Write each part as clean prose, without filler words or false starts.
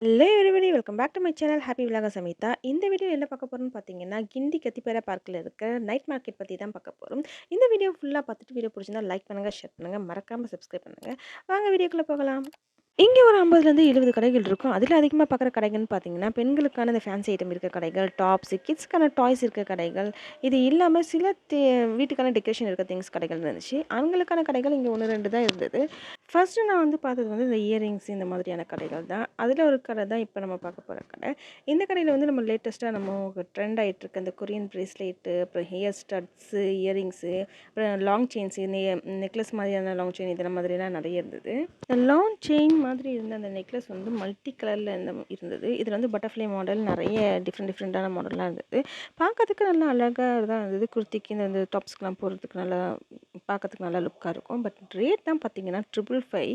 Hello everybody welcome back to my channel happy vlog Sameetha. இந்த video என்ன பார்க்க போகிறோம்னு பார்த்தீங்கன்னா, கிண்டி கத்திப்பேரா பார்க்கில் இருக்க நைட் மார்க்கெட் பற்றி தான் பார்க்க போகிறோம். இந்த வீடியோ ஃபுல்லாக பார்த்துட்டு வீடியோ பிடிச்சிருந்தா லைக் பண்ணுங்கள், ஷேர் பண்ணுங்கள், மறக்காமல் சப்ஸ்கிரைப் பண்ணுங்கள். வாங்க வீடியோக்குள்ளே போகலாம். இங்கே ஒரு 50லேருந்து 70 கடைகள் இருக்கும். அதில் அதிகமாக பார்க்குற கடைகள்னு பார்த்தீங்கன்னா, பெண்களுக்கான இந்த ஃபேன்சி ஐட்டம் இருக்க கடைகள், டாப்ஸ், கிட்ஸ்க்கான டாய்ஸ் இருக்க கடைகள், இது இல்லாமல் சில வீட்டுக்கான டெக்கரேஷன் இருக்க திங்ஸ் கடைகள் இருந்துச்சு. ஆண்களுக்கான கடைகள் இங்கே 1, 2 தான் இருந்தது. ஃபர்ஸ்ட்டு நான் வந்து பார்த்தது வந்து இந்த இயரிங்ஸ் இந்த மாதிரியான கடைகள் தான். அதில் ஒரு கடை தான் இப்போ நம்ம பார்க்க போகிற கடை. இந்த கடையில் வந்து நம்ம லேட்டஸ்ட்டாக நம்ம ட்ரெண்ட் ஆகிட்டுருக்க இந்த கொரியன் ப்ரேஸ்லெட்டு, அப்புறம் ஹேர் ஸ்டட்ஸு, இயரிங்ஸு, அப்புறம் லாங் செயின்ஸு, நெக்லஸ் மாதிரியான லாங் செயின் இதெல்லாம் மாதிரிலாம் நிறைய இருந்தது. இந்த லாங் செயின் மாதிரி இருந்த அந்த நெக்லஸ் வந்து மல்டி கலரில் இருந்தது. இதில் வந்து பட்டர்ஃப்ளை மாடல் நிறைய டிஃப்ரெண்ட்டான மாடல்லாம் இருந்தது. பார்க்கறதுக்கு நல்லா அழகாக தான் இருந்தது. குர்த்திக்கு இந்த டாப்ஸ்க்கெலாம் போடுறதுக்கு நல்லா பார்க்கறதுக்கு நல்லா லுக்காக இருக்கும். பட் ரேட் தான் பார்த்தீங்கன்னா 555.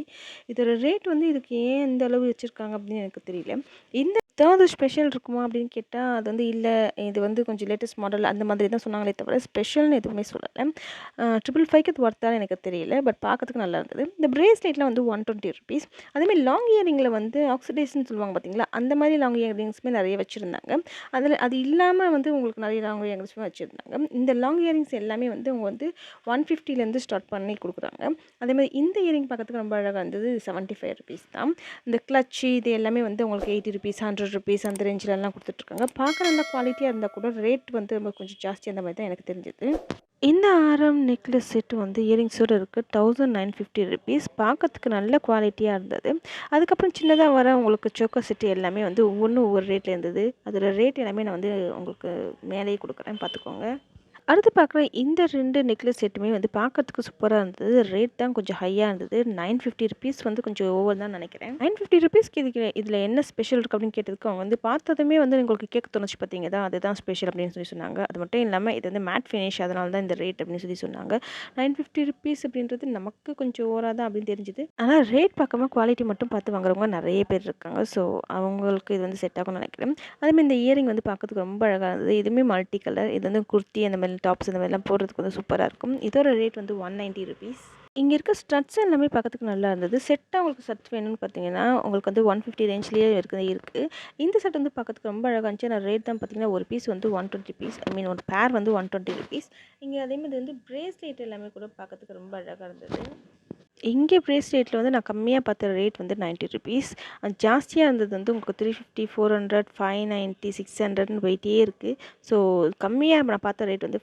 இதோட ரேட் வந்து இதுக்கு ஏன் இந்த அளவு வச்சுருக்காங்க அப்படின்னு எனக்கு தெரியல. இந்த ஏதாவது ஸ்பெஷல் இருக்குமா அப்படின்னு கேட்டால் அது வந்து இல்லை, இது வந்து கொஞ்சம் லேட்டஸ்ட் மாடல் அந்த மாதிரி தான் சொன்னாங்களே தவிர ஸ்பெஷல்னு எதுவுமே சொல்லலை. 555க்கு இது ஒர்த்தான்னு எனக்கு தெரியல. பட் பார்க்கறதுக்கு நல்லா இருந்தது. இந்த பிரேஸ்லெட்டில் வந்து 120 ருபீஸ். அதேமாதிரி லாங் இயரிங்கில் வந்து ஆக்சிடைஸ்ன்னு சொல்லுவாங்க பார்த்தீங்களா, அந்த மாதிரி லாங் இயரிங்ஸுமே நிறைய வச்சுருந்தாங்க. அது இல்லாமல் வந்து உங்களுக்கு நிறைய லாங் இயரிங்ஸுமே வச்சுருந்தாங்க. இந்த லாங் இயரிங்ஸ் எல்லாமே வந்து அவங்க வந்து 150லேருந்து ஸ்டார்ட் பண்ணி கொடுக்குறாங்க. அதேமாதிரி இந்த இயரிங் பார்க்கறதுக்கு ரொம்ப அழகாக இருந்தது. 75 ருபீஸ் தான். இந்த கிளச்சு இது எல்லாமே வந்து உங்களுக்கு 80 ருபீஸ், 100 ருபீஸ் அந்த ரேஞ்சிலலாம் கொடுத்துட்ருக்காங்க. பார்க்க நல்லா குவாலிட்டியாக இருந்தால் கூட ரேட் வந்து ரொம்ப கொஞ்சம் ஜாஸ்தி அந்த மாதிரி தான் எனக்கு தெரிஞ்சது. இந்த ஆரம் நெக்லஸ் செட்டு வந்து இயரிங்ஸோடு இருக்குது. 1950 ருபீஸ். பார்க்கறதுக்கு நல்ல குவாலிட்டியாக இருந்தது. அதுக்கப்புறம் சின்னதாக வர உங்களுக்கு சோக்கர் செட்டு எல்லாமே வந்து ஒவ்வொன்றும் ஒவ்வொரு ரேட்டில் இருந்தது. அதோட ரேட் எல்லாமே நான் வந்து உங்களுக்கு மேலேயே கொடுக்குறேன், பார்த்துக்கோங்க. அடுத்து பார்க்குற இந்த 2 நெக்லஸ் செட்டுமே வந்து பார்க்கறதுக்கு சூப்பராக இருந்தது. ரேட் தான் கொஞ்சம் ஹையாக இருந்தது. 950 ருபீஸ் வந்து கொஞ்சம் ஓவர் தான் நினைக்கிறேன். 950 ருபீஸ்க்கு இதில் என்ன ஸ்பெஷல் இருக்குது அப்படின்னு கேட்டதுக்கு அவங்க வந்து பார்த்ததுமே வந்து உங்களுக்கு கேட்க தோணுச்சு பார்த்தீங்க தான், அதுதான் ஸ்பெஷல் அப்படின்னு சொல்லி சொன்னாங்க. அது மட்டும் இல்லாமல் இது வந்து மேட் ஃபினிஷ், அதனால தான் இந்த ரேட் அப்படின்னு சொல்லி சொன்னாங்க. 950 ருபீஸ் அப்படின்றது நமக்கு கொஞ்சம் ஓவராக தான் அப்படின்னு தெரிஞ்சுது. ஆனால் ரேட் பார்க்காம குவாலிட்டி மட்டும் பார்த்து வாங்குறவங்க நிறைய பேர் இருக்காங்க. ஸோ அவங்களுக்கு இது வந்து செட் ஆகும்னு நினைக்கிறேன். அதேமாதிரி இந்த இயரிங் வந்து பார்க்கறதுக்கு ரொம்ப அழகாக இருந்தது. இதுவுமே மல்டி கலர். இது வந்து குர்த்தி அந்த மாதிரி டாப்ஸ் இந்த மாதிரிலாம் போடுறதுக்கு வந்து சூப்பராக இருக்கும். இதோட ரேட் வந்து 190 ருபீஸ். இங்கே இருக்க ஸ்டட்ஸ் எல்லாமே பார்க்கறதுக்கு நல்லா இருந்தது. செட்டாக உங்களுக்கு ஸ்டட்ஸ் வேணும்னு பார்த்தீங்கன்னா உங்களுக்கு வந்து 150 ரேஞ்ச்லேயே இருக்குது. இந்த செட் வந்து பார்க்கறதுக்கு ரொம்ப அழகாக இருந்துச்சு. ஆனால் ரேட் தான் பார்த்தீங்கன்னா ஒரு பீஸ் வந்து 120 பீஸ். ஐ மீன் ஒரு பேர் வந்து 120 ருபீஸ். இங்கே அதேமாதிரி வந்து பிரேஸ்லெட் எல்லாமே கூட பார்க்கறதுக்கு ரொம்ப அழகாக இருந்தது. இங்கே பிரேஸ்லெட்டில் வந்து நான் கம்மியாக பார்த்த ரேட் வந்து 90 ருபீஸ். ஜாஸ்தியாக இருந்தது வந்து உங்களுக்கு 350, 400, 590, 600ன்னு போயிட்டே இருக்குது. ஸோ கம்மியாக நான் பார்த்த ரேட் வந்து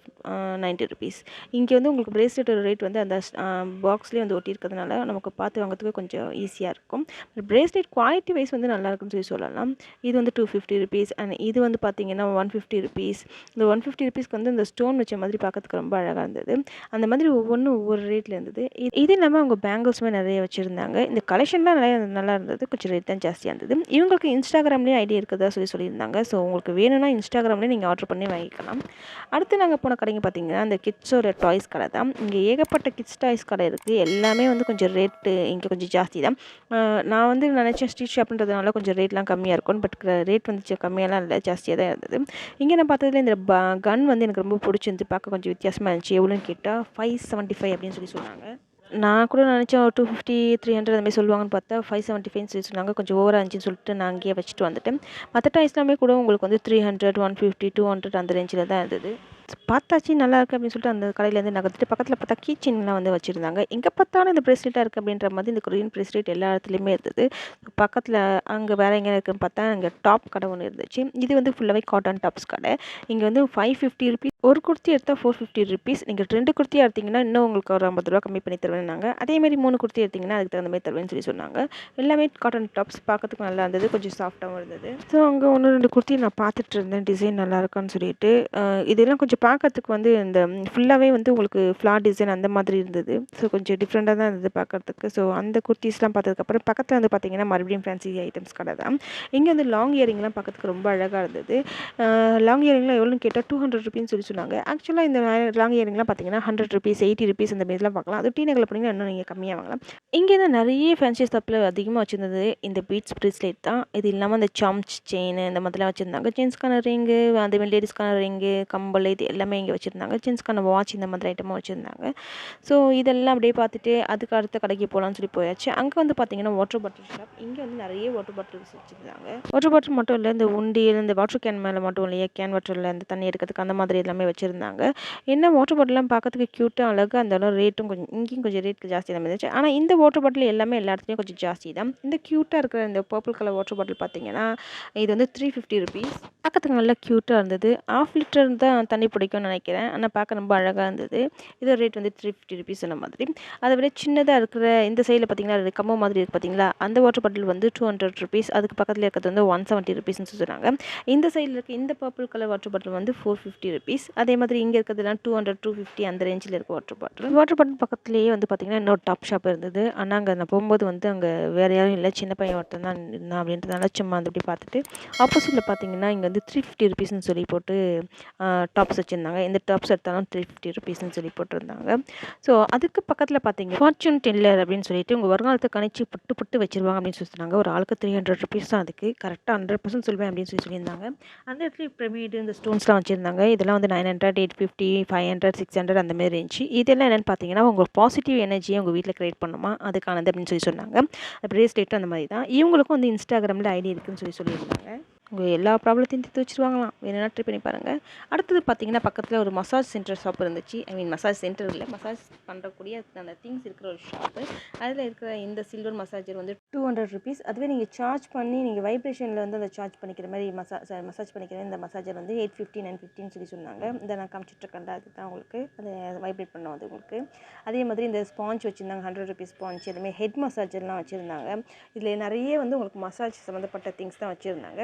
90 ருபீஸ். இங்கே வந்து உங்களுக்கு பிரேஸ்லெட்டோட ரேட் வந்து அந்த பாக்ஸ்லேயே வந்து ஒட்டியிருக்கிறதுனால நமக்கு பார்த்து வாங்கிறதுக்கு கொஞ்சம் ஈஸியாக இருக்கும். பிரேஸ்லெட் குவாலிட்டி வைஸ் வந்து நல்லா இருக்குன்னு சொல்லலாம். இது வந்து 250 ருபீஸ் அண்ட் இது வந்து பார்த்தீங்கன்னா 150 ருபீஸ். இந்த 150 ருபீஸ்க்கு வந்து இந்த ஸ்டோன் வச்ச மாதிரி பார்க்கறதுக்கு ரொம்ப அழகாக இருந்தது. அந்த மாதிரி ஒவ்வொன்றும் ஒவ்வொரு ரேட்டில் இருந்தது. இது இல்லாமல் அவங்க பேங்கிள்ஸுமே நிறைய வச்சுருந்தாங்க. இந்த கலெக்ஷன்லாம் நிறைய நல்லா இருந்தது. கொஞ்சம் ரேட் தான் ஜாஸ்தியாக இருந்தது. இவங்களுக்கு இன்ஸ்டாகிராம்லேயே ஐடி இருக்கிறதா சொல்லியிருந்தாங்க. ஸோ உங்களுக்கு வேணும்னா இன்ஸ்டாகிராம்லேயே நீங்கள் ஆர்டர் பண்ணி வாங்கிக்கலாம். அடுத்து நாங்கள் போன கடைங்க பார்த்தீங்கன்னா அந்த கிட்ஸோட டாய்ஸ் கடை தான். இங்கே ஏகப்பட்ட கிட்ஸ் டாய்ஸ் கடை இருக்குது. எல்லாமே வந்து கொஞ்சம் ரேட்டு இங்கே கொஞ்சம் ஜாஸ்தி தான். நான் வந்து நினச்சேன் ஸ்ட்ரீட் ஷாப்ன்றதுனால கொஞ்சம் ரேட்லாம் கம்மியாக இருக்கும். பட் ரேட் வந்து கம்மியாலாம் இல்லை, ஜாஸ்தியாக தான் இருந்தது. இங்கே நான் பார்த்ததுல இந்த கன் வந்து எனக்கு ரொம்ப பிடிச்சிருந்து. பார்க்க கொஞ்சம் வித்தியாசமாக இருந்துச்சு. எவ்வளோன்னு கேட்டால் 575 அப்படின்னு சொல்லி சொன்னாங்க. நான் கூட நினச்சேன் ஒரு 250, 300 அந்த மாதிரி சொல்லுவாங்கன்னு பார்த்தா 575ன்னு சொல்லி சொன்னாங்க. கொஞ்சம் ஓவராக இருந்துச்சுன்னு சொல்லிட்டு நான் அங்கேயே வச்சுட்டு வந்துட்டேன். மற்ற டாய்ஸ்லாமே கூட உங்களுக்கு வந்து 300, 150, 200 அந்த ரேஞ்சில் தான் இருந்தது. பார்த்தாச்சு நல்லா இருக்குது அப்படின்னு சொல்லிட்டு அந்த கடையிலேருந்து நகர்த்துட்டு பக்கத்தில் பார்த்தா கீ செயின்லாம் வந்து வச்சுருந்தாங்க. எங்கே பார்த்தாலும் இந்த ப்ரெஸ்லெட்டாக இருக்குது அப்படின்ற மாதிரி இந்த கொரியன் ப்ரெஸ்லெட் எல்லா இடத்துலையுமே இருந்தது. பக்கத்தில் அங்கே வேறு எங்கே இருக்குதுன்னு பார்த்தா அங்கே டாப் கடை ஒன்று இருந்துச்சு. இது வந்து ஃபுல்லாகவே காட்டன் டாப்ஸ் கடை. இங்கே வந்து 550 ருபீஸ். ஒரு குர்த்தி எடுத்தால் 450 ருபீஸ். நீங்கள் 2 குர்த்தியாக எடுத்திங்கன்னா இன்னும் உங்களுக்கு ஒரு 50 ரூபா கம்மி பண்ணி தருவேன்னாங்க. அதேமாதிரி 3 குர்த்தி எடுத்திங்கன்னா அதுக்கு தகுந்த மாதிரி தருவேன்னு சொல்லி சொன்னாங்க. எல்லாமே காட்டன் டாப்ஸ் பார்க்கறதுக்கு நல்லா இருந்தது. கொஞ்சம் சாஃப்டாகவும் இருந்தது. ஸோ அங்கே 1, 2 குர்த்தி நான் பார்த்துட்டு இருந்தேன். டிசைன் நல்லா இருக்கான்னு சொல்லிட்டு. இதெல்லாம் கொஞ்சம் பார்க்கறதுக்கு வந்து இந்த ஃபுல்லாகவே வந்து உங்களுக்கு ஃப்ளார் டிசைன் அந்த மாதிரி இருந்தது. ஸோ கொஞ்சம் டிஃப்ரெண்ட்டாக தான் இருந்தது பார்க்கறதுக்கு. ஸோ அந்த குர்த்திஸ்லாம் பார்த்ததுக்கப்புறம் பக்கத்தில் வந்து பார்த்திங்கன்னா மறுபடியும் ஃபேன்சி ஐட்டம்ஸ் கடை தான். இங்கே வந்து லாங் இயரிங்லாம் பார்க்கறதுக்கு ரொம்ப அழகாக இருந்தது. லாங் இயரிங்லாம் எவ்வளோன்னு கேட்டால் 200 ருபீன்னு சொல்லி சொன்னாங்க. சொன்னாங்க. ஆக்சுவலாக இந்த லாங் இயரிங்லாம் பார்த்தீங்கன்னா ₹100 ₹80 இந்த மாரிலாம் பார்க்கலாம். அது டி நகரில் போனீங்கன்னா இன்னும் நீங்கள் கம்மியாக வாங்கலாம். இங்கே தான் நிறைய ஃபேன்சி ஷாப்பில் அதிகமாக வச்சுருந்தது இந்த பீட்ஸ் ப்ரேஸ்லெட் தான். இது இல்லாமல் இந்த சாம்ச் செயின் இந்த மாதிரிலாம் வச்சுருந்தாங்க. ஜென்ஸ்க்கான ரிங்கு, அதேமாதிரி லேடிஸ்க்கான ரிங்கு, கம்பல் இது எல்லாமே இங்கே வச்சுருந்தாங்க. ஜென்ஸ்க்கான வாட்ச் இந்த மாதிரி ஐட்டமும் வச்சுருந்தாங்க. ஸோ இதெல்லாம் அப்படியே பார்த்துட்டு அதுக்கு அடுத்த கடைக்கு போகலான்னு சொல்லி போயாச்சு. அங்கே வந்து பார்த்தீங்கன்னா வாட்டர் பாட்டில் ஷாப். இங்கே வந்து நிறைய வாட்டர் பாட்டில்ஸ் வச்சுருந்தாங்க. வாட்டர் பாட்டில் மட்டும் இல்லை, இந்த உண்டியல், இந்த வாட்டர் கேன் மேலே மட்டும் இல்லையா, கேன் வாட்டரில் இந்த தண்ணி எடுக்கிறதுக்கு அந்த மாதிரி எல்லாமே வச்சுருந்தாங்க. என்ன வாட்டர் பாட்டில்லாம் பார்க்கறதுக்கு க்யூட்டாக அழகாக இருந்தாலும் ரேட்டும் கொஞ்சம் இங்கேயும் கொஞ்சம் ரேட் ஜாஸ்தி தான் இருந்துச்சு. ஆனால் இந்த வாட்டர் பாட்டில் எல்லாமே எல்லா இடத்துலையும் கொஞ்சம் ஜாஸ்தி தான். இந்த க்யூட்டாக இருக்கிற இந்த பர்பிள் கலர் வாட்டர் பாட்டில் பார்த்தீங்கன்னா இது வந்து ₹350. பார்க்கறதுக்கு நல்லா க்யூட்டாக இருந்தது. 1/2 லிட்டர் தான் தண்ணி பிடிக்கும்னு நினைக்கிறேன். ஆனால் பார்க்க ரொம்ப அழகாக இருந்தது. இதோட ரேட் வந்து ₹350 சொன்ன மாதிரி. அதை விட சின்னதாக இருக்கிற இந்த சைடில் பார்த்தீங்கன்னா கம்பம் மாதிரி இருக்குது பார்த்தீங்களா, அந்த வாட்டர் பாட்டில் வந்து ₹200. அதுக்கு பக்கத்தில் இருக்கிறது வந்து ₹170ன்னு சொல்கிறாங்க. இந்த சைடில் இருக்க இந்த பர்பிள் கலர் வாட்டர் பாட்டில் வந்து ₹450. அதே மாதிரி இங்கே இருக்கிறதுலாம் 200, 250 அந்த ரேஞ்சில் இருக்க வாட்டர் பாட்டில். வாட்டர் பாட்டில் பக்கத்துலேயே வந்து பார்த்தீங்கன்னா இன்னொரு டாப் ஷாப் இருந்தது. ஆனால் அங்கே நான் போகும்போது வந்து அங்கே வேறு யாரும் இல்லை, சின்ன பையன் ஒருத்தன் தான் இருந்தான். அப்படின்றதுனால சும்மா வந்து அப்படி பார்த்துட்டு ஆப்போசிட்டில் பார்த்தீங்கன்னா இங்கே வந்து ₹350ன்னு சொல்லி போட்டு டாப்ஸ் வச்சுருந்தாங்க. இந்த டாப்ஸ் எடுத்தாலும் ₹350ன்னு சொல்லி போட்டிருந்தாங்க. ஸோ அதுக்கு பக்கத்தில் பார்த்தீங்க ஃபார்ச்சூன் டெல்லர் அப்படின்னு சொல்லிட்டு உங்கள் வருங்காலத்தை கணிச்சு புட்டு புட்டு வச்சிருவாங்க அப்படின்னு சொல்லி சொன்னாங்க. ஒரு ஆளுக்கு ₹300 தான். அதுக்கு கரெக்டாக 100% சொல்வேன் அப்படின்னு சொல்லியிருந்தாங்க. அந்த இடத்துல பிரமிடு இந்த ஸ்டோன்ஸ்லாம் வச்சுருந்தாங்க. இதெல்லாம் வந்து 900, 850, 500, 600 அந்த மாதிரி இருந்துச்சு. இதெல்லாம் என்னென்னு பார்த்தீங்கன்னா உங்கள் பாசிட்டிவ் எனர்ஜியை உங்கள் வீட்டில் க்ரியேட் பண்ணுமா அதுக்கானது அப்படின்னு சொல்லி சொன்னாங்க. பிரேஸ்லெட்டும் அந்த மாதிரி தான். இவங்களுக்கும் வந்து இன்ஸ்டாகிராமில் ஐடி இருக்குன்னு சொல்லியிருந்தாங்க. உங்கள் எல்லா ப்ராப்ளத்தையும் தீர்த்து வச்சுருவாங்களாம். வேணும்னா ட்ரை பண்ணி பாருங்கள். அடுத்தது பார்த்தீங்கன்னா பக்கத்தில் ஒரு மசாஜ் சென்டர் ஷாப் இருந்துச்சு. மசாஜ் சென்டர் இல்லை, மசாஜ் பண்ணுறக்கூடிய அந்த திங்ஸ் இருக்கிற ஒரு ஷாப்பு. அதில் இருக்கிற இந்த சில்வர் மசாஜர் வந்து ₹200. அதுவே நீங்கள் சார்ஜ் பண்ணி நீங்கள் வைப்ரேஷனில் வந்து அதை சார்ஜ் பண்ணிக்கிற மாதிரி மசாஜ் பண்ணிக்கிற இந்த மசாஜர் வந்து $850, $950 சொல்லி சொன்னாங்க. இதை நான் காமிச்சிட்ருக்கேன், அதுதான் உங்களுக்கு அதை வைப்ரேட் பண்ண வந்து உங்களுக்கு. அதே மாதிரி இந்த ஸ்பாஞ்ச் வச்சுருந்தாங்க, ₹100 ஸ்பாஞ்ச். அதுமாதிரி ஹெட் மசாஜர்லாம் வச்சுருந்தாங்க. இதில் நிறைய வந்து உங்களுக்கு மசாஜ் சம்மந்தப்பட்ட திங்ஸ் தான் வச்சுருந்தாங்க.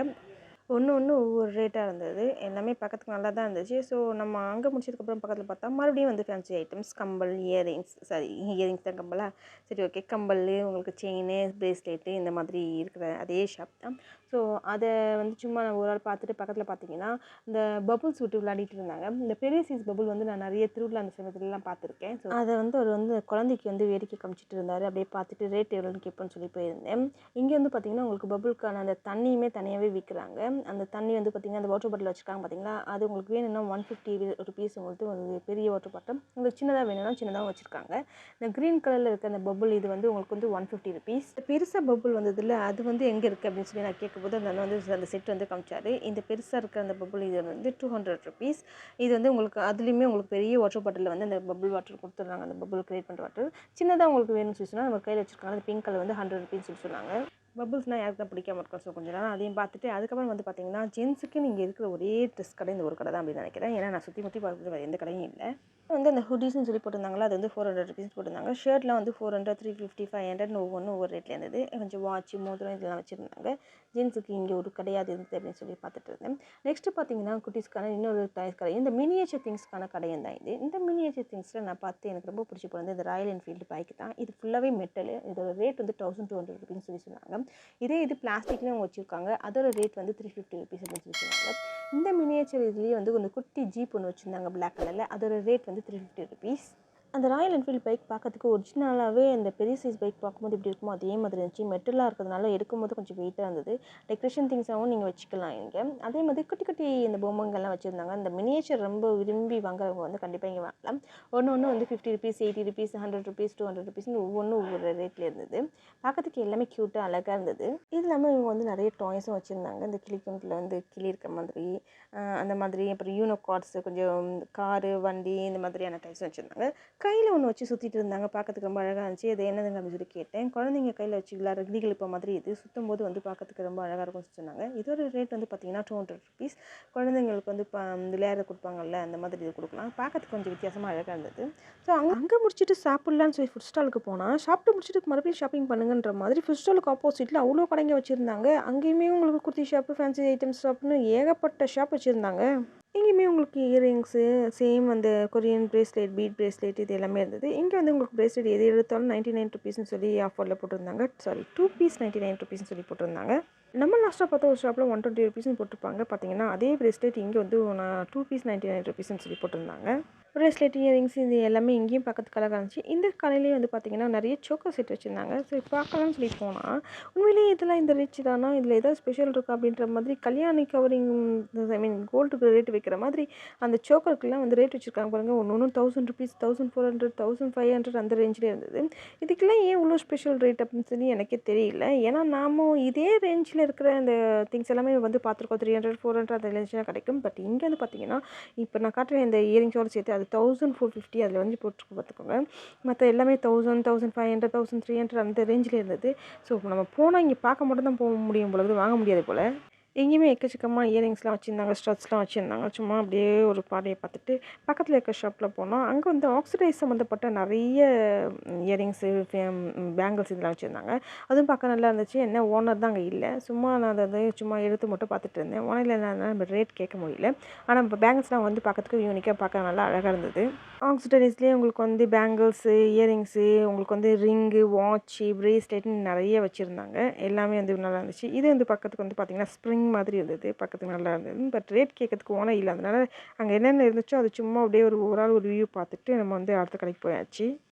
ஒன்று ஒவ்வொரு ரேட்டாக இருந்தது. எல்லாமே பார்க்கறதுக்கு நல்லா தான் இருந்துச்சு. ஸோ நம்ம அங்கே முடிச்சதுக்கப்புறம் பக்கத்தில் பார்த்தா மறுபடியும் வந்து ஃபேன்சி ஐட்டம்ஸ், கம்பல், இயரிங்ஸ் தான் கம்பலா? சரி, ஓகே. கம்பல், உங்களுக்கு செயினு, பிரேஸ்லெட்டு இந்த மாதிரி இருக்கிற அதே ஷாப் தான். ஸோ அதை வந்து சும்மா நான் ஒரு ஆள் பார்த்துட்டு பக்கத்தில் பார்த்தீங்கன்னா இந்த பபுள்ஸ் விட்டு விளையாடிட்டு இருந்தாங்க. இந்த பெரிய சைஸ் பபுள் வந்து நான் நிறைய திருவிழா அந்த சமயத்துலலாம் பார்த்துருக்கேன். ஸோ அதை வந்து அவர் வந்து குழந்தைக்கு வந்து வேடிக்கை காமிச்சிட்டு இருந்தார். அப்படியே பார்த்துட்டு ரேட் எவ்வளோன்னு கேட்போன்னு சொல்லி போயிருந்தேன். இங்கே வந்து பார்த்தீங்கன்னா உங்களுக்கு பபுளுக்கான அந்த தண்ணியுமே தனியாகவே விற்கிறாங்க. அந்த தண்ணி வந்து பார்த்திங்கன்னா அந்த வாட்டர் பாட்டில் வச்சுருக்காங்க பார்த்தீங்களா, அது உங்களுக்கு வேணும்னா ₹150 உங்களுக்கு ஒரு பெரிய வாட்டர் பாட்டில். உங்களுக்கு சின்னதாக வேணும்னா சின்னதாகவும் வச்சுருக்காங்க. இந்த க்ரீன் கலரில் இருக்க அந்த பபுள் இது வந்து உங்களுக்கு வந்து ₹150. பெருசாக பபுள் வந்ததில்ல, அது வந்து எங்கே இருக்குது அப்படின்னு சொல்லி நான் கேட்கும்போது அந்த அண்ணன் வந்து அந்த செட் வந்து காமிச்சாரு. இந்த பெருசாக இருக்கிற அந்த பபுள் இது வந்து ₹200. இது வந்து உங்களுக்கு அதுலேயுமே உங்களுக்கு பெரிய வாட்டர் பாட்டிலில் வந்து அந்த பபுள் வாட்டர் கொடுத்துட்றாங்க. அந்த பபுள் க்ரியேட் பண்ணுற வாட்டர் சின்னதாக உங்களுக்கு வேணும்னு சொல்லி சொன்னால் நம்ம கையில் வச்சுருக்காங்க. அந்த பிங்க் கலர் வந்து ₹100 சொல்லி சொன்னாங்க. பபுள்ஸ்னால் யாருக்கு தான் பிடிக்காம இருக்கும். ஸோ கொஞ்சம் நேரம் அதையும் பார்த்துட்டு அதுக்கப்புறம் வந்து பார்த்தீங்கன்னா ஜென்ஸுக்கு நீங்கள் இருக்கிற ஒரே ட்ரெஸ் கடை இந்த ஒரு கடை தான் அப்படின்னு நினைக்கிறேன். ஏன்னா நான் சுற்றி முற்றி பார்க்குறது வேறு எந்த கடையும் இல்லை. வந்து அந்த ஹுடிஸ்ன்னு சொல்லி போட்டிருந்தாங்களா, அது வந்து ₹400 போட்டிருந்தாங்க. ஷர்ட்லாம் வந்து 400, 350, 500 ஒவ்வொரு ரேட்டில் இருந்தது. கொஞ்சம் வாட்ச், மோதிரம் இதெல்லாம் வச்சுருந்தாங்க. ஜென்ஸுக்கு இங்கே ஒரு கடையாது இருந்தது அப்படின்னு சொல்லி பார்த்துட்டு இருந்தேன். நெக்ஸ்ட்டு பார்த்தீங்கன்னா குட்டீஸ்க்கான இன்னொரு டாய்ஸ் கடை, இந்த மினியேச்சர் திங்ஸ்க்கான கடையும் தான் இது. இந்த மினியேச்சர் திங்ஸில் நான் பார்த்து எனக்கு ரொம்ப பிடிச்சி போனது இந்த ராயல் என்ஃபீல்டு பைக் தான். இது ஃபுல்லாகவே மெட்டலு. இதோட ரேட் வந்து ₹1200 சொல்லி சொன்னாங்க. இதே இது பிளாஸ்டிக்லேயும் அவங்க வச்சுருக்காங்க. அதோட ரேட் வந்து ₹350 அப்படின்னு சொல்லி சொன்னாங்க. இந்த மினியேச்சர் இதுலேயே வந்து ஒரு குட்டி ஜீப் ஒன்று வச்சுருந்தாங்க பிளாக் கலரில். அதோட ரேட் வந்து ₹350. அந்த ராயல் என்ஃபீல்டு பைக் பார்க்கறதுக்கு ஒரிஜினலாகவே அந்த பெரிய சைஸ் பைக் பார்க்கும்போது எப்படி இருக்குமோ அதே மாதிரி இருந்துச்சு. மெட்டலாக இருக்கிறதுனால எடுக்கும்போது கொஞ்சம் வெயிட்டாக இருந்தது. டெக்கரேஷன் திங்ஸாகவும் நீங்கள் வச்சுக்கலாம் இங்கே. அதே மாதிரி குட்டி குட்டி இந்த பொம்மைங்கள்லாம் வச்சுருந்தாங்க. இந்த மினியேச்சர் ரொம்ப விரும்பி வாங்குறவங்க வந்து கண்டிப்பாக இங்கே வாங்கலாம். ஒன்று வந்து ₹50, ₹80, ₹100, ₹200 ஒவ்வொன்றும் ஒவ்வொரு ரேட்டில் இருந்தது. பார்க்கறதுக்கு எல்லாமே க்யூட்டாக அழகாக இருந்தது. இது இல்லாமல் இவங்க வந்து நிறைய டாய்ஸும் வச்சுருந்தாங்க. இந்த கிளிக்குண்டில் வந்து கிளி இருக்கிற மாதிரி அந்த மாதிரி, அப்புறம் யூனோ கார்ட்ஸு, கொஞ்சம் காரு, வண்டி இந்த மாதிரியான டாய்ஸும் வச்சுருந்தாங்க. கையில் ஒன்று வச்சு சுற்றிட்டு இருந்தாங்க. பார்க்கறதுக்கு ரொம்ப அழகாக இருந்துச்சு. அது என்னதுங்க அப்படின்னு சொல்லி கேட்டேன். குழந்தைங்க கையில் வச்சு விளையாடுற கிளிகளிப்ப மாதிரி இது சுற்றும் போது வந்து பார்க்கறதுக்கு ரொம்ப அழகாக இருக்கும்னு சொன்னாங்க. இதோட ரேட் வந்து பார்த்தீங்கன்னா ₹200. குழந்தைங்களுக்கு வந்து விளையாட கொடுப்பாங்கல்ல அந்த மாதிரி இது கொடுக்கலாம். பார்க்கறதுக்கு கொஞ்சம் வித்தியாசமாக அழகாக இருந்தது. ஸோ அங்கே முடிச்சுட்டு சாப்பிட்லான்னு சொல்லி ஃபுட் ஸ்டாலுக்கு போனால் சாப்பிட்டு முடிச்சுட்டு மறுபடியும் ஷாப்பிங் பண்ணுங்கன்ற மாதிரி ஃபுட் ஸ்டாலுக்கு ஆப்போசிட்டில் அவ்வளோ கடைங்க வச்சுருந்தாங்க. அங்கேயுமே உங்களுக்கு குர்த்தி ஷாப்பு, ஃபேன்சி ஐட்டம்ஸ் ஷாப்னு ஏகப்பட்ட ஷாப் வச்சுருந்தாங்க. இங்கேயுமே உங்களுக்கு இயரிங்ஸு சேம் அந்த கொரியன் பிரேஸ்லெட், பீட் பிரேஸ்லெட் இது எல்லாமே இருந்தது. இங்கே வந்து உங்களுக்கு பிரேஸ்லெட் எது எடுத்தாலும் ₹99ன்னு சொல்லி ஆஃபரில் போட்டிருந்தாங்க. சாரி 2 பீஸ் ₹99ன்னு சொல்லி போட்டிருந்தாங்க. நம்ம லாஸ்ட்டாக பார்த்த ஒரு ஷாப்பில் ₹120ன்னு போட்டிருப்பாங்க. பார்த்தீங்கன்னா அதே பிரேஸ்லெட் இங்கே வந்து நான் 2 பீஸ் ₹99ன்னு சொல்லி போட்டிருந்தாங்க. பிரேஸ்லெட், இயரிங்ஸ் இது எல்லாமே இங்கேயும் பக்கத்து கடையில் இருந்துச்சு. இந்த கடையிலேயே வந்து பார்த்தீங்கன்னா நிறைய சோக்கர் செட் வச்சுருந்தாங்க. சரி பார்க்கலாம்னு சொல்லி போனால் உண்மையிலேயே இதெல்லாம் இந்த ரிச் தானா, இதில் ஏதாவது ஸ்பெஷல் இருக்கா அப்படின்ற மாதிரி கல்யாணி கவரிங் ஐ மீன் கோல்டுக்கு ரேட் வைக்கிற மாதிரி அந்த சோக்கருக்குலாம் வந்து ரேட் வச்சுருக்காங்க பாருங்கள். ஒன்று ஒன்றும் ₹1000, 1400, 1500 அந்த ரேஞ்சில் இருந்தது. இதுக்கெல்லாம் ஏன் இவ்வளோ ஸ்பெஷல் ரேட் அப்படின்னு சொல்லி எனக்கே தெரியல. ஏன்னா நாம இதே ரேஞ்சில் இருக்கிற அந்த திங்ஸ் எல்லாமே வந்து பார்த்துருக்கோம். 300, 400 அந்த ரேஞ்சில் கிடைக்கும். பட் இங்கே வந்து பார்த்தீங்கன்னா இப்போ நான் காட்டுற இந்த இயரிங்ஸோடு சேர்த்து அது 1450 அதில் வந்து போட்டுருக்கு பார்த்துக்கோங்க. மற்ற எல்லாமே 1000, 1500, 1300 அந்த ரேஞ்சில் இருந்தது. ஸோ நம்ம போனால் இங்கே பார்க்க மட்டும் தான் போக முடியும் போல, வாங்க முடியாது போல். எங்கேயுமே எக்கச்சக்கமாக இயரிங்ஸ்லாம் வச்சுருந்தாங்க, ஸ்டட்ஸ்லாம் வச்சுருந்தாங்க. சும்மா அப்படியே ஒரு பார்வையை பார்த்துட்டு பக்கத்தில் இருக்க ஷாப்பில் போனோம். அங்கே வந்து ஆக்சிடைஸ் சம்மந்தப்பட்ட நிறைய இயரிங்ஸு, பேங்கிள்ஸ் இதெல்லாம் வச்சுருந்தாங்க. அதுவும் பார்க்க நல்லா இருந்துச்சு. என்ன ஓனர் தான் அங்கே இல்லை. சும்மா நான் அதை சும்மா எடுத்து மட்டும் பார்த்துட்டு இருந்தேன். ஓனரில் என்னன்னா நம்ம ரேட் கேட்க முடியல. ஆனால் இப்போ பேங்கிள்ஸ்லாம் வந்து பார்க்கறதுக்கு யூனிக்காக பார்க்க நல்லா அழகாக இருந்தது. ஆக்சிடைஸ்லேயே உங்களுக்கு வந்து பேங்கிள்ஸு, இயரிங்ஸு, உங்களுக்கு வந்து ரிங்கு, வாட்ச்சு, பிரேஸ்லெட்னு நிறைய வச்சுருந்தாங்க. எல்லாமே வந்து நல்லா இருந்துச்சு. இது வந்து பக்கத்துக்கு வந்து பார்த்திங்கன்னா ஸ்ப்ரிங் மாதிரி இருந்தது. பக்கத்துக்கு நல்லா இருந்தது. பட் ரேட் கேட்கறதுக்கு ஓனர் இல்லை. அதனால அங்கே என்னென்ன இருந்துச்சோ அது சும்மா அப்படியே ஒரு ரிவ்யூ பார்த்துட்டு நம்ம வந்து அடுத்த கடைக்கு போயாச்சு.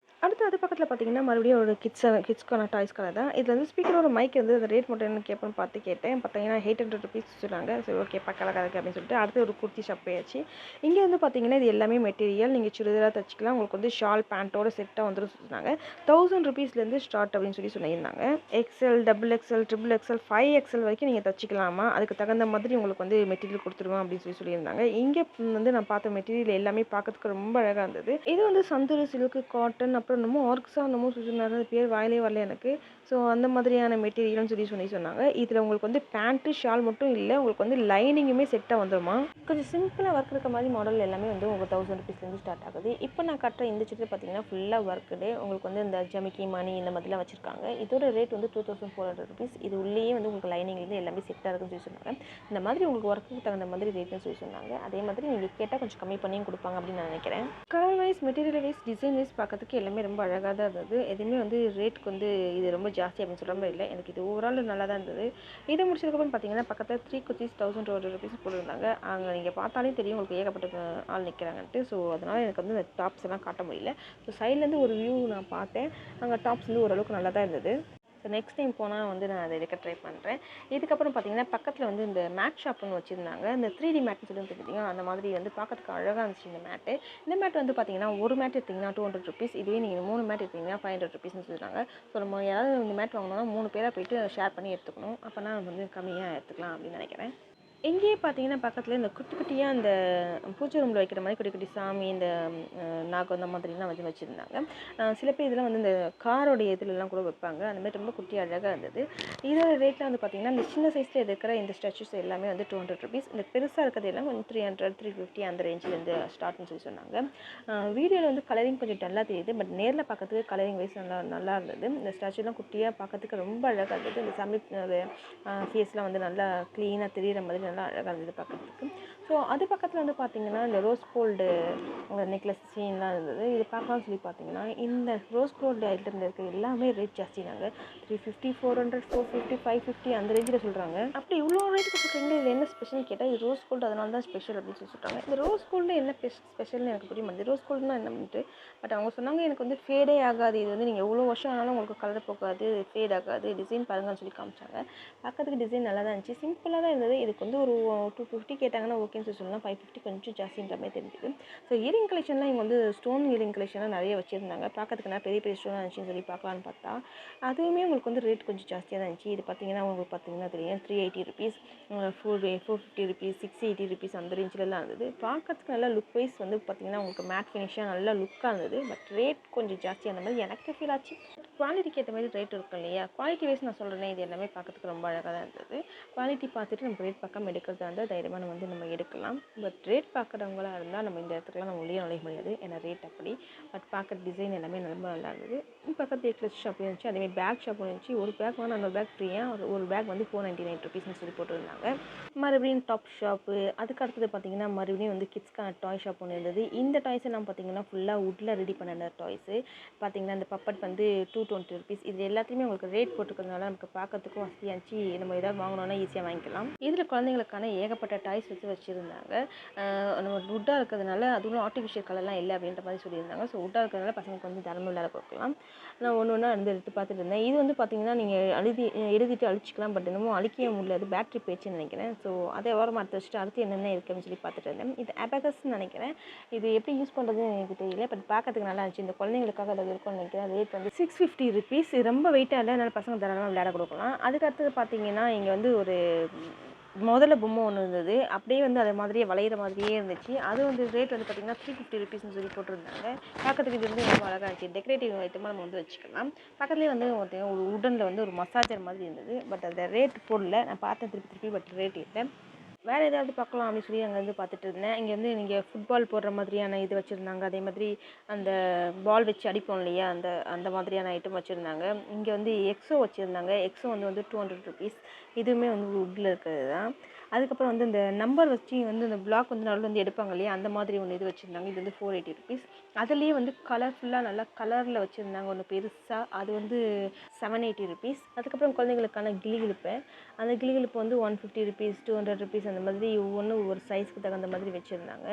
அடுத்து அது பக்கத்தில் பார்த்தீங்கன்னா மறுபடியும் ஒரு கிட்ஸ்க்கான டாய்ஸ் கடை தான். இதில் வந்து ஸ்பீக்கரோட மைக் வந்து அந்த ரேட் மட்டும் என்ன கேட்பேன்னு பார்த்து கேட்டேன். பார்த்தீங்கன்னா ₹800 சொன்னாங்க. சரி ஓகே பக்கம் கலக்கு அப்படின்னு சொல்லிட்டு அடுத்து ஒரு குர்த்தி ஷாப் போயாச்சு. இங்கே வந்து பார்த்தீங்கன்னா இது எல்லாமே மெட்டீரியல் நீங்கள் சுடிதாராக தச்சுக்கலாம். உங்களுக்கு வந்து ஷால் பேண்ட்டோட செட்டாக வந்துடும் சொன்னாங்க. ₹1000 ஸ்டார்ட் அப்படின்னு சொல்லி சொல்லியிருந்தாங்க. எக்ஸ்எல், XXL, XXL, 5XL வரைக்கும் நீங்கள் தச்சுக்கலாமா, அதுக்கு தகுந்த மாதிரி உங்களுக்கு வந்து மெட்டீரியல் கொடுத்துருவோம் அப்படின்னு சொல்லியிருந்தாங்க. இங்கே வந்து நான் பார்த்த மெட்டீரியல் எல்லாமே பார்க்கறதுக்கு ரொம்ப அழகாக இருந்தது. இது வந்து சந்தூர் சில்க்கு, காட்டன், அப்புறம் என்னமோ ஆர்க்ஸா என்னமோ சொன்னாங்க. அது பேர் வாயிலே வரல எனக்கு. ஸோ அந்த மாதிரியான மெட்டீரியல்னு சொல்லி சொன்னாங்க. இதில் உங்களுக்கு வந்து பேண்ட்டு, ஷால் மட்டும் இல்லை, உங்களுக்கு வந்து லைனிங்குமே செட்டாக வந்துடுமா. கொஞ்சம் சிம்பிளாக ஒர்க் இருக்க மாதிரி மாடல் எல்லாமே வந்து உங்களுக்கு ₹1000 ஸ்டார்ட் ஆகுது. இப்போ நான் கட்டுற இந்த சுடிதார் பார்த்தீங்கன்னா ஃபுல்லாக ஒர்க்குடு. உங்களுக்கு வந்து இந்த ஜமிக்கி, மணி இந்த மாதிரிலாம் வச்சுருக்காங்க. இதோட ரேட் வந்து ₹2400. இது உள்ளேயே வந்து உங்களுக்கு லைனிங்லேருந்து எல்லாமே செட்டாக இருக்குன்னு சொல்லி சொன்னாங்க. இந்த மாதிரி உங்களுக்கு ஒர்க்குக்கு தகுந்த மாதிரி ரேட்னு சொல்லி சொன்னாங்க. அதே மாதிரி நீங்கள் கேட்டால் கொஞ்சம் கம்மி பண்ணியும் கொடுப்பாங்க அப்படின்னு நான் நினைக்கிறேன். Colour wise, material wise, design wise பார்க்கறதுக்கு எல்லாமே ரொம்ப அழகாக தான் இருந்தது. எதுவுமே வந்து ரேட்டுக்கு வந்து இது ரொம்ப ஜாஸ்தி அப்படின்னு சொல்கிற மாதிரி இல்லை. எனக்கு இது ஓவரால் நல்லா தான் இருந்தது. இதை முடிச்சதுக்கப்புறம் பார்த்தீங்கன்னா பக்கத்தில் 3 குர்த்திஸ் ₹1200 போட்டிருந்தாங்க. அங்கே நீங்கள் பார்த்தாலே தெரியும் உங்களுக்கு ஏகப்பட்ட ஆள் நிற்கிறாங்கன்ட்டு. ஸோ அதனால் எனக்கு வந்து இந்த டாப்ஸ் எல்லாம் காட்ட முடியல. ஸோ சைட்லேருந்து ஒரு வியூ நான் பார்த்தேன். அங்கே டாப்ஸ் வந்து ஓரளவுக்கு நல்லா தான் இருந்தது. ஸோ நெக்ஸ்ட் டைம் போனால் வந்து நான் அதை எடுக்க ட்ரை பண்ணுறேன். இதுக்கப்புறம் பார்த்தீங்கன்னா பக்கத்தில் வந்து இந்த மேட் ஷாப்னு வச்சுருந்தாங்க. இந்த 3D மேட்னு சொல்லி பார்த்தீங்கன்னா அந்த மாதிரி வந்து பார்க்கறதுக்கு அழகாக இருந்துச்சு இந்த மேட்டு. இந்த மேட் வந்து பார்த்தீங்கன்னா ஒரு மேட் எடுத்திங்கன்னா ₹200. இதுவே நீங்கள் 3 மேட் எடுத்திங்கன்னா ₹500ன்னு சொல்லியிருந்தாங்க. ஸோ நம்ம யாராவது இந்த மேட் வாங்கினோம்னா 3 பேராக போயிட்டு ஷேர் பண்ணி எடுத்துக்கணும். அப்போனா வந்து கம்மியாக எடுத்துக்கலாம் அப்படின்னு நினைக்கிறேன். இங்கேயே பார்த்தீங்கன்னா பக்கத்தில் இந்த குட்டி குட்டியாக இந்த பூஜை ரூமில் வைக்கிற மாதிரி குட்டி குட்டி சாமி, இந்த நாகம் அந்த மாதிரிலாம் வந்து வச்சுருந்தாங்க. சில பேர் இதெல்லாம் வந்து இந்த காரோடைய இதுலலாம் கூட வைப்பாங்க. அந்த மாதிரி ரொம்ப குட்டி அழகாக இருந்தது. இதோட ரேட்டில் வந்து பார்த்தீங்கன்னா இந்த சின்ன சைஸில் இருக்கிற இந்த ஸ்டாச்சுஸ் எல்லாமே வந்து ₹200. இந்த பெருசாக இருக்கிறது எல்லாம் கொஞ்சம் 300, 350 அந்த ரேஞ்சிலேருந்து ஸ்டார்ட்னு சொல்லி சொன்னாங்க. வீடியோவில் வந்து கலரிங் கொஞ்சம் டல்லாக தெரியுது. பட் நேரில் பார்க்கறதுக்கு கலரிங் வைஸ் நல்லா இருந்தது. இந்த ஸ்டாச்சுலாம் குட்டியாக பார்க்கறதுக்கு ரொம்ப அழகாக இருந்தது. இந்த சாமி ஃபேஸ்லாம் வந்து நல்லா க்ளீனாக தெரிகிற மாதிரி நல்லா அழகாக இருந்தது பார்க்குறதுக்கு. ஸோ அது பக்கத்தில் வந்து பார்த்திங்கன்னா இந்த ரோஸ் கோல்டு நெக்லஸ் செயின்லாம் இருந்தது. இது பார்க்கலாம்னு சொல்லி பார்த்தீங்கன்னா இந்த ரோஸ் கோல்டு ஐட்டமில் இருக்க எல்லாமே ரேட் ஜாஸ்தினாங்க. 350, 400, 450, 550 அந்த ரேஞ்சில் சொல்கிறாங்க. அப்படி இவ்வளோ ரேட்டுக்கு சொல்கிறீங்க, இதில் என்ன ஸ்பெஷல்னு கேட்டால் இது ரோஸ் கோல்டு அதனால தான் ஸ்பெஷல் அப்படின்னு சொல்லி சொல்கிறாங்க. இந்த ரோஸ் கோல்டு என்ன ஸ்பெஷல்னு எனக்கு புரிய மாட்டேது. ரோஸ் கோல்டுனா என்ன பண்ணிட்டு பட் அவங்க சொன்னாங்க எனக்கு வந்து ஃபேடே ஆகாது. இது வந்து நீங்கள் எவ்வளோ வருஷம் ஆனாலும் உங்களுக்கு கலர் போகாது, ஃபேட் ஆகாது, டிசைன் பாருங்கன்னு சொல்லி காமிச்சாங்க. பார்க்கறதுக்கு டிசைன் நல்லா தான் இருந்துச்சு. சிம்பிளாக தான் இருந்தது. இதுக்கு வந்து ஒரு 250 கேட்டாங்கன்னா ஓகேன்னு சொல்லலாம். 550 கொஞ்சம் ஜாஸ்தின்ற மாதிரி தெரிஞ்சுது. ஸோ இயரிங் கலெக்ஷன்லாம் இவங்க வந்து ஸ்டோன் இயரிங் கலெக்ஷன்லாம் நிறைய வச்சுருந்தாங்க. பார்க்கறதுக்கு நான் பெரிய பெரிய ஸ்டோனாக இருந்துச்சுன்னு சொல்லி பார்க்கலான்னு பார்த்தா அதுவுமே உங்களுக்கு வந்து ரேட் கொஞ்சம் ஜாஸ்தியாக தான் இருந்துச்சு. இது பார்த்தீங்கன்னா உங்களுக்கு பார்த்தீங்கன்னா தெரியும் ₹380, ₹450, ₹680 அந்த ரேஞ்சிலலாம் இருந்தது. பார்க்கறதுக்கு நல்லா லுக் வைஸ் வந்து பார்த்தீங்கன்னா உங்களுக்கு மேட் ஃபினிஷாக நல்லா லுக்காக இருந்தது. பட் ரேட் கொஞ்சம் ஜாஸ்தியாக இருந்த மாதிரி எனக்கு ஃபீல் ஆச்சு. குவாலிட்டிக்கு ஏற்ற மாதிரி ரேட் இருக்கும் இல்லையா? குவாலிட்டி வைஸ் நான் சொல்கிறேனே, இது எல்லாமே பார்க்கறதுக்கு ரொம்ப அழகாக தான் இருந்தது. குவாலிட்டி பார்த்துட்டு நம்ம ரேட் பார்க்காம எடுக்கிறதா இருந்தால் தைரியமாக நம்ம எடுக்கலாம். பட் ரேட் பார்க்குறவங்களா இருந்தால் நம்ம இந்த இடத்துக்குலாம் நம்ம உள்ளே நுழைய முடியாது. ஏன்னா ரேட் அப்படி. பட் பார்க்குற டிசைன் எல்லாமே ரொம்ப நல்லா இருந்தது. பக்கத்து க்ளச் ஷாப் இருந்துச்சு. அதேமாதிரி பேக் ஷாப் இருந்துச்சு. ஒரு பேக் வாங்கினா இன்னொரு பேக் ஃப்ரீயா. ஒரு பேக் வந்து 499 ருபீஸ்னு சொல்லி போட்டுருந்தாங்க. மறுபடியும் டாப் ஷாப்பு, அதுக்கு அடுத்தது பார்த்தீங்கன்னா மறுபடியும் வந்து கிட்ஸ்க்கான டாய் ஷாப் ஒன்று இருந்தது. இந்த டாய்ஸ் எல்லாம் பார்த்தீங்கன்னா ஃபுல்லாக வுட்டில் ரெடி பண்ணின டாய்ஸு. பார்த்தீங்கன்னா இந்த பப்பட் வந்து 220 ருபீஸ். இது எல்லாத்தையுமே உங்களுக்கு ரேட் போட்டுக்கிறதுனால நமக்கு பார்க்கறதுக்கும் வசதியாக இருந்துச்சு. நம்ம ஏதாவது வாங்கணும்னா ஈஸியாக வாங்கிக்கலாம். இதில் குழந்தைங்களுக்கான ஏகப்பட்ட டாய்ஸ் வச்சுருந்தாங்க. நம்ம வுட்டாக இருக்கிறதுனால அதுவும் ஆர்டிஃபிஷியல் கலர்லாம் இல்லை அப்படின்ற மாதிரி சொல்லியிருந்தாங்க. ஸோ வுட்டாக இருக்கிறதுனால பசங்களுக்கு வந்து தரமும் விளையாட கொடுக்கலாம். நான் ஒன்று ஒன்றா வந்து எடுத்து பார்த்துட்டு இருந்தேன். இது வந்து பார்த்தீங்கன்னா நீங்கள் எழுதிட்டு அழிச்சிக்கலாம். பட் என்னமோ அழிக்கவே முடியாது. பேட்டரி போயிடுச்சுன்னு நினைக்கிறேன். ஸோ அதை ஓரமாக எடுத்து வச்சுட்டு அடுத்து என்னென்ன இருக்குன்னு சொல்லி பார்த்துட்டு இருந்தேன். இது அபேகஸ்ன்னு நினைக்கிறேன். இது எப்படி யூஸ் பண்ணுறதுன்னு எனக்கு தெரியல. பட் பார்க்கறதுக்கு நல்லா இருந்துச்சு. இந்த குழந்தைங்களுக்காக அது இருக்கும்னு நினைக்கிறேன். ரேட் வந்து 650 ருபீஸ். ரொம்ப வெயிட்டாக இல்லை. அதனால் பசங்க தாராளமாக விளையாட கொடுக்கலாம். அதுக்கு அடுத்தது பார்த்தீங்கன்னா இங்கே வந்து ஒரு முதல்ல பொம்மை ஒன்று இருந்தது. அப்படியே வந்து அதே மாதிரியே வளையிற மாதிரியே இருந்துச்சு. அது வந்து ரேட் வந்து பார்த்தீங்கன்னா 350 ருபீஸ்னு சொல்லி போட்டிருந்தாங்க. பார்க்கறதுக்கு இது வந்து ரொம்ப அழகாக இருந்துச்சு. டெக்கரேட்டிவ் ஐட்டமாக நம்ம வந்து வச்சுக்கலாம். பக்கத்துலேயே வந்து ஒரு உடனில் வந்து ஒரு மசாஜர் மாதிரி இருந்தது. பட் அந்த ரேட் போடல. நான் பார்த்தேன் திருப்பி பட் ரேட் இல்லை. வேறு ஏதாவது பார்க்கலாம் அப்படின்னு சொல்லி அங்கே வந்து பார்த்துட்டு இருந்தேன். இங்கே வந்து நீங்கள் ஃபுட்பால் போடுற மாதிரியான இது வச்சுருந்தாங்க. அதே மாதிரி அந்த பால் வச்சு அடிப்போம் இல்லையா, அந்த அந்த மாதிரியான ஐட்டம் வச்சுருந்தாங்க. இங்கே வந்து எக்ஸோ வச்சுருந்தாங்க. எக்ஸோ வந்து 200 ருபீஸ். இதுவுமே வந்து வுட்டில் இருக்கிறது தான். அதுக்கப்புறம் வந்து இந்த நம்பர் வச்சு வந்து இந்த பிளாக் வந்து நடுவில் வந்து எடுப்பாங்க இல்லையா, அந்த மாதிரி ஒன்று இது வச்சுருந்தாங்க. இது வந்து 480 ருபீஸ். அதுலேயே வந்து கலர்ஃபுல்லாக நல்லா கலரில் வச்சுருந்தாங்க ஒன்று பெருசாக. அது வந்து 780 ருபீஸ். அதுக்கப்புறம் குழந்தைங்களுக்கான கிளிகிழிப்பு. அந்த கிளிகிழிப்பு வந்து 150 ருபீஸ், 200 ருபீஸ் அந்த மாதிரி ஒவ்வொன்றும் ஒவ்வொரு சைஸ்க்கு தகுந்த மாதிரி வச்சுருந்தாங்க.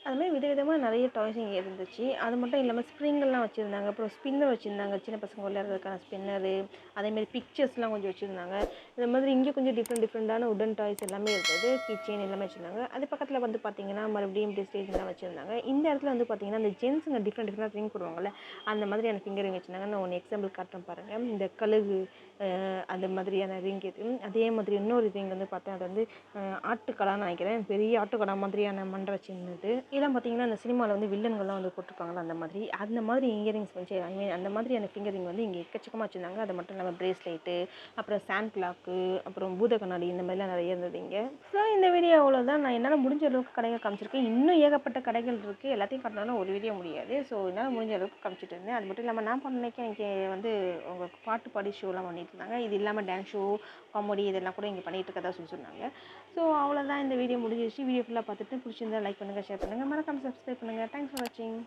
அதுமாதிரி விதவிதமாக நிறைய டாய்ஸ் இங்கே இருந்துச்சு. அது மட்டும் இல்லாமல் ஸ்ப்ரிங்கெல்லாம் வச்சுருந்தாங்க. அப்புறம் ஸ்பின்னர் வச்சுருந்தாங்க. சின்ன பசங்க விளையாடுறதுக்கான ஸ்பின்னரு, அதேமாதிரி பிக்சர்ஸ்லாம் கொஞ்சம் வச்சுருந்தாங்க. இந்த மாதிரி இங்கே கொஞ்சம் டிஃப்ரெண்டான உடன் டாய்ஸ் எல்லாமே இருந்தது. கீச்செயின் எல்லாமே வச்சுருந்தாங்க. அது பக்கத்தில் வந்து பார்த்தீங்கன்னா மறுபடியும் ஸ்டேஜ்லாம் வச்சுருந்தாங்க. இந்த இடத்துல வந்து பார்த்தீங்கன்னா இந்த ஜென்ஸுங்க டிஃப்ரெண்டாக ரிங் போடுவாங்கள்ல, அந்த மாதிரியான ஃபிங்கர் ரிங் வச்சுருந்தாங்க. நான் ஒன்று எக்ஸாம்பிள் காட்டுறேன் பாருங்கள். இந்த கழுகு அந்த மாதிரியான ரிங் இது. அதே மாதிரி இன்னொரு ரிங் வந்து பார்த்தேன். அது வந்து ஆட்டுக்கடான்னு நினைக்கிறேன். பெரிய ஆட்டுக்கடா மாதிரியான மண்டை வச்சுருந்தது. இதெல்லாம் பார்த்தீங்கன்னா இந்த சினிமாவில் வந்து வில்லன்கள்லாம் வந்து போட்டிருப்பாங்களா அந்த மாதிரி இயரிங்ஸ் வச்சு அந்த மாதிரியான ஃபிங்கர் ரிங் வந்து இங்கே எக்கச்சக்கமாக வச்சுருந்தாங்க. அது மட்டும் இல்லாமல் பிரேஸ்லெட்டு, அப்புறம் சாண்ட் கிளாக்கு, அப்புறம் பூத கண்ணாடி, இந்த மாதிரிலாம் நிறைய இருந்தது இங்கே. ஸோ இந்த வீடியோ அவ்வளோதான். நான் என்னால் முடிஞ்ச அளவுக்கு கடைகள் காமிச்சிருக்கேன். இன்னும் ஏகப்பட்ட கடைகள் இருக்குது. எல்லாத்தையும் காட்டினாலும் ஒரு வீடியோ முடியாது. ஸோ என்னால் முடிஞ்ச அளவுக்கு காமிச்சிட்டு இருந்தேன். அது மட்டும் இல்லாமல் நான் பண்ணேன் இங்கே வந்து அவங்க பாட்டு பாடி ஷோலாம் பண்ணிட்டு இருந்தாங்க. இது இல்லாமல் டான்ஸ் ஷோ, காமெடி இதெல்லாம் கூட இங்கே பண்ணிகிட்டு இருக்கதா சொன்னாங்க. ஸோ அவ்வளோதான், இந்த வீடியோ முடிஞ்சிருச்சு. வீடியோ ஃபுல்லாக பார்த்துட்டு பிடிச்சிருந்தா லைக் பண்ணுங்கள், ஷேர் பண்ணுங்கள், மறக்காமல் சப்ஸ்கிரைப் பண்ணுங்கள். தேங்க்ஸ் ஃபார் வாட்சிங்.